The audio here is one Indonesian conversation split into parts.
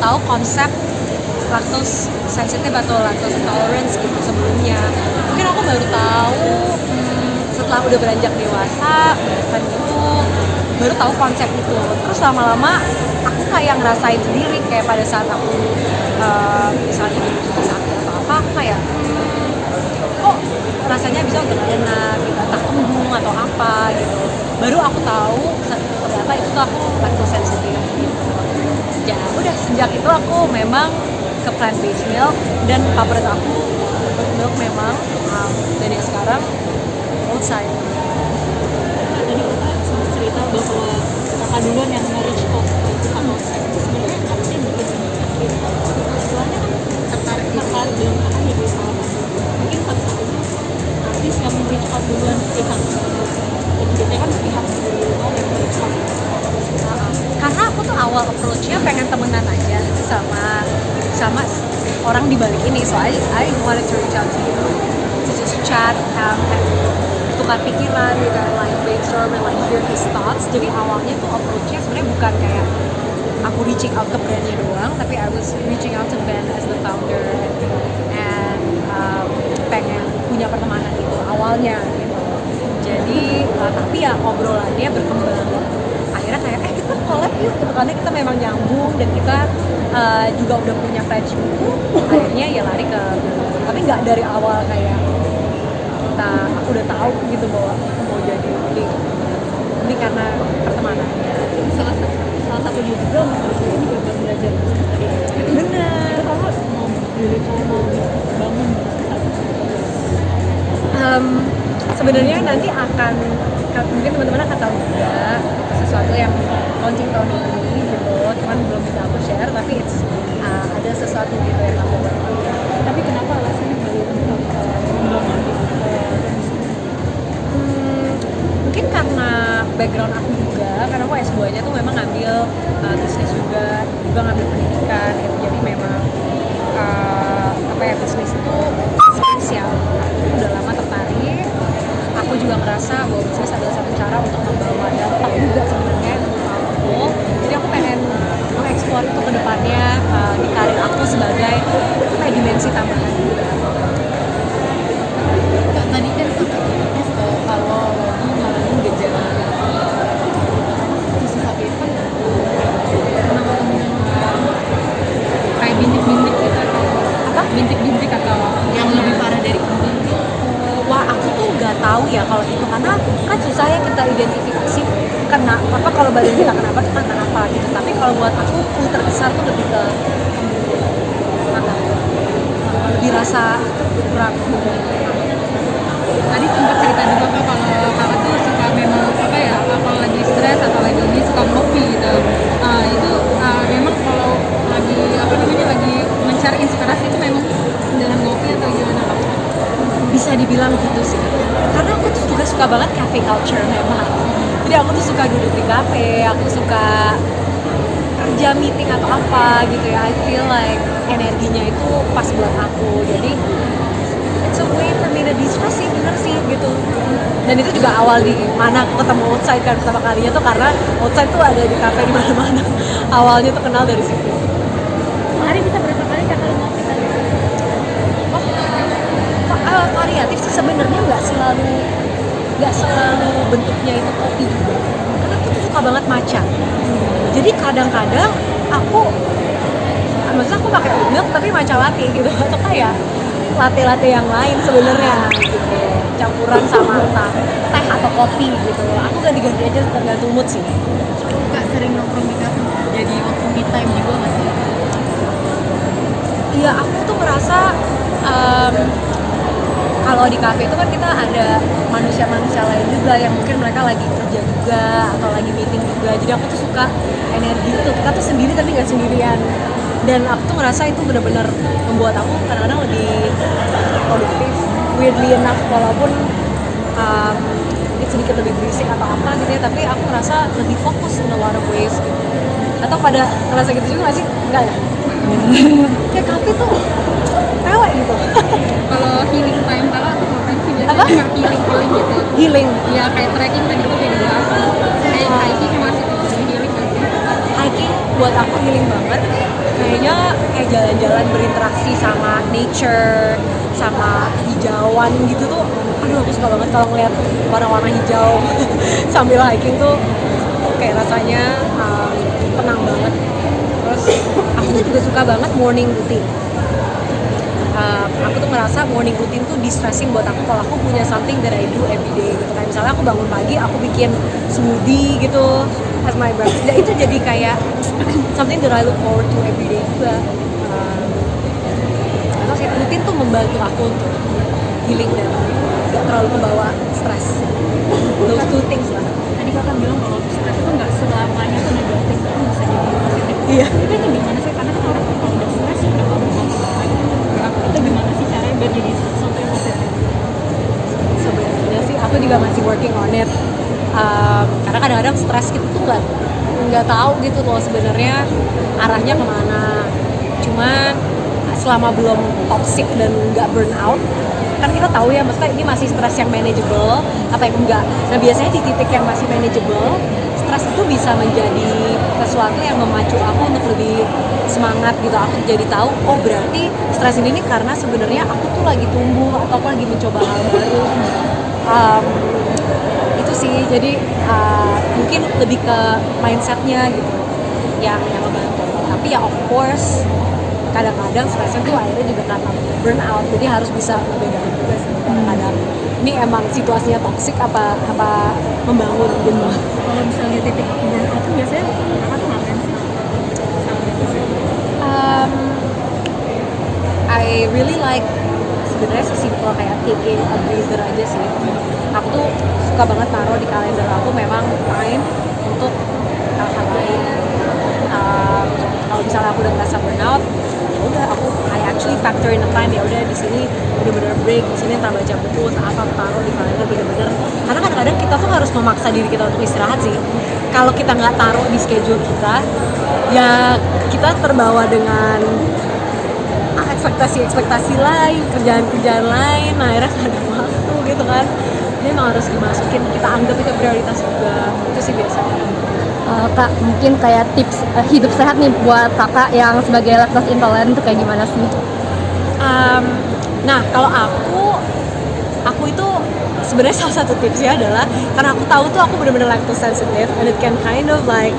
tahu konsep lactose sensitive atau lactose intolerance gitu sebelumnya. Mungkin aku baru tahu setelah udah beranjak dewasa, belasan gitu, baru tahu konsep itu. Terus lama-lama aku kayak ngerasain sendiri, kayak pada saat aku misalnya di sakit atau apa, aku kayak kok rasanya bisa untuk enak gitu, entah kembung atau apa gitu. Baru aku tahu ternyata itu tuh aku lactose sensitive gitu. Ya udah sejak itu aku memang ke plant based milk, dan favorit aku oat milk memang, dan yang sekarang outside. Tadi kakak sempat cerita bahwa kakak duluan yang nge-reach out tentang outside. Sebenarnya apa sih yang bikin soalnya kan tertarik kakak belum kakak jadi salah satu mungkin satu-satunya artis yang reach out duluan pihak biasanya kan pihak duluan yang reach out. Karena aku tuh awal approach-nya pengen temenan aja sama orang di balik ini, so I wanted to reach out to you to just chat, and tukar pikiran gitu, like brainstorm and like hear his thoughts. Jadi awalnya tuh approach-nya sebenarnya bukan kayak aku reaching out ke brandnya doang, tapi I was reaching out to Ben as the founder and pengen punya pertemanan itu awalnya gitu. Jadi tapi ya obrolannya berkembang, akhirnya kayak kita collab yuk gitu, karena kita memang nyambung dan kita juga udah punya friendship itu. Akhirnya ya lari ke, tapi nggak dari awal kayak aku udah tahu gitu bahwa mau jadi ini karena pertemanannya. Salah satunya juga ini juga belajar tadi. Bener. Kalau mau diri mau bangun sebenarnya nanti akan mungkin teman-teman akan tahu juga sesuatu yang launching tahun ini gitu, cuman belum bisa aku share, tapi ada sesuatu gitu yang aku bangun. tapi kenapa alasannya balik untuk membangun Mungkin karena background aku juga, karena aku S2-nya tuh memang ngambil bisnis juga ngambil pendidikan gitu. Jadi memang bisnis itu spesial. Aku udah lama tertarik. Aku juga ngerasa bahwa bisnis adalah satu cara untuk membawa dampak juga sebenarnya untuk aku. Jadi aku pengen mengeksplor itu ke depannya di karir aku sebagai dimensi tambahan juga. Kak, tadi kan sempat kalau ngalamin gejala khusus HP itu kan pernah ketemu kayak bintik-bintik gitu Apa? bintik-bintik atau yang lebih parah dari kembung gitu. Wah, aku tuh nggak tahu ya kalau itu, karena kan susah ya kita identifikasi kena apa, kalau badan kita kenapa tuh kan kenapa gitu. Tapi kalau buat aku terbesar tuh lebih ke mata, lebih rasa kurang. Tadi sempat cerita juga Kak kalau kakak tuh suka memang apa ya, kalau lagi stres atau lagi ini suka ngopi gitu. Itu memang kalau lagi apa namanya lagi mencari inspirasi itu memang dengan ngopi atau gimana Kak? Bisa dibilang gitu sih, karena aku tuh juga suka banget cafe culture memang. Jadi aku tuh suka duduk di cafe, aku suka kerja meeting atau apa gitu ya. I feel like energinya itu pas buat aku, jadi it's a way for me to distress sih, bener sih gitu. Dan itu juga awal di mana aku ketemu outside kan pertama kalinya tuh, karena outside tuh ada di cafe di mana-mana. Awalnya tuh kenal dari situ. Hari bisa berapa kali kakak ngopi kali? Variatif sih sebenarnya, nggak selalu bentuknya itu kopi juga, karena aku tuh suka banget matcha. Jadi kadang-kadang maksudnya aku pakai oat milk tapi matcha latte gitu, atau kayak latte yang lain sebenarnya gitu, campuran sama entah teh atau kopi gitu. Aku ganti-ganti aja tergantung mood sih. Kak sering nongkrong di kafe, jadi waktu me time juga nggak sih? Iya, aku tuh merasa kalau di kafe itu kan kita ada manusia-manusia lain juga yang mungkin mereka lagi kerja juga atau lagi meeting juga. Jadi aku tuh suka energi itu, kita tuh sendiri tapi nggak sendirian. Dan aku tuh ngerasa itu benar-benar membuat aku kadang-kadang lebih produktif, weirdly enough, walaupun sedikit lebih berisik atau apa gitu ya, tapi aku ngerasa lebih fokus in a lot of ways gitu. Atau pada ngerasa gitu juga nggak sih? Enggak ya? Kayak kafe tuh pewe gitu. Kalau healing time kakak tuh ngapain sih biasanya? Apa? Healing gitu. Healing. Ya kayak trekking tadi tuh kayak gitu. Kayak hiking masih healing kan sih? Hiking buat aku healing banget. Kayaknya kayak jalan-jalan berinteraksi sama nature, sama hijauan gitu tuh. Aduh, aku suka banget kalau ngeliat warna-warna hijau sambil hiking tuh kayak rasanya tenang banget. Terus aku tuh juga suka banget morning routine. Aku tuh ngerasa morning routine tuh distressing buat aku kalau aku punya something that I do every day gitu. Kayak misalnya aku bangun pagi, aku bikin smoothie gitu as my breakfast. Dan itu jadi kayak something that I look forward to every day juga. Karena sih rutin tuh membantu aku untuk healing dan gak terlalu kebawa stres. Those two things lah. Tadi kakak bilang kalau stres itu nggak selamanya tuh negatif, itu bisa jadi positif. Iya. Itu gimana sih? Karena kan orang kalau udah stres udah nggak mau gerak. Itu gimana sih caranya biar jadi sesuatu yang positif? Sebenarnya sih aku juga masih working on it. Karena kadang-kadang stres gitu tuh nggak tahu gitu loh sebenarnya arahnya kemana. Cuman selama belum toxic dan nggak burn out, kan kita tahu ya, maksudnya ini masih stres yang manageable apa yang enggak. Nah biasanya di titik yang masih manageable, stres itu bisa menjadi sesuatu yang memacu aku untuk lebih semangat gitu. Aku jadi tahu, oh berarti stres ini nih karena sebenarnya aku tuh lagi tumbuh atau aku lagi mencoba hal baru. Itu sih, jadi mungkin lebih ke mindsetnya gitu yang membantu. Tapi ya of course kadang-kadang stresnya tuh akhirnya juga karena burnout, jadi harus bisa membedakan juga sih kadang-kadang ini emang situasinya toksik apa membangun gitu. Kalau misalnya titik burnout tuh biasanya kakak tuh ngapain sih? I really like sebenarnya sesimpel kayak taking a breather aja sih. Aku tuh suka banget taruh di kalender aku memang time untuk hal-hal lain. Kalau misalnya aku udah ngerasa burnout, ya udah I actually factor in the time, ya udah di sini bener-bener break, di sini entah baca buku, entah apa aku taruh di kalender bener-bener. Karena kadang-kadang kita tuh harus memaksa diri kita untuk istirahat sih. Kalau kita nggak taruh di schedule kita, ya kita terbawa dengan ekspektasi lain, kerjaan lain, akhirnya nggak ada waktu gitu kan. Ini emang harus dimasukin, kita anggap itu prioritas juga. Itu sih biasanya. Kak, mungkin kayak tips hidup sehat nih buat kakak yang sebagai lactose intolerant itu kayak gimana sih? Nah, kalau aku itu sebenarnya salah satu tipsnya adalah karena aku tahu tuh aku benar-benar lactose sensitive and it can kind of like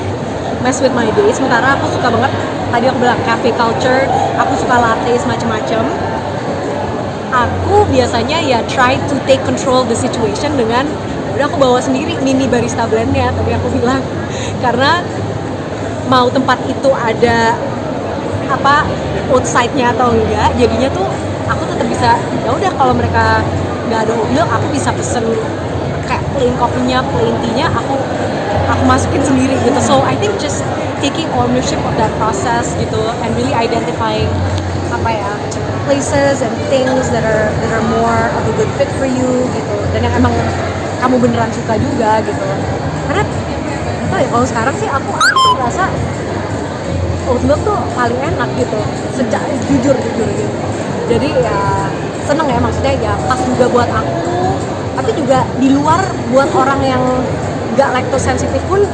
mess with my day. Sementara aku suka banget, tadi aku bilang cafe culture, aku suka latte macam-macam. Aku biasanya ya try to take control the situation dengan udah aku bawa sendiri mini barista blendnya, tadi aku bilang. Karena mau tempat itu ada apa outside-nya atau enggak, jadinya tuh aku tetap bisa, ya udah kalau mereka nggak ada mobil, aku bisa pesen kayak plain coffee-nya, plain tea-nya aku masukin sendiri gitu. So I think just taking ownership of that process gitu and really identifying apa ya, places and things that are more of a good fit for you gitu, dan yang emang kamu beneran suka juga gitu. Karena oh ya, kalau sekarang sih aku tuh ngerasa oat milk tuh paling enak gitu, sejak jujur gitu. Jadi ya seneng ya, maksudnya ya pas juga buat aku, tapi juga di luar buat orang yang nggak lactose sensitif pun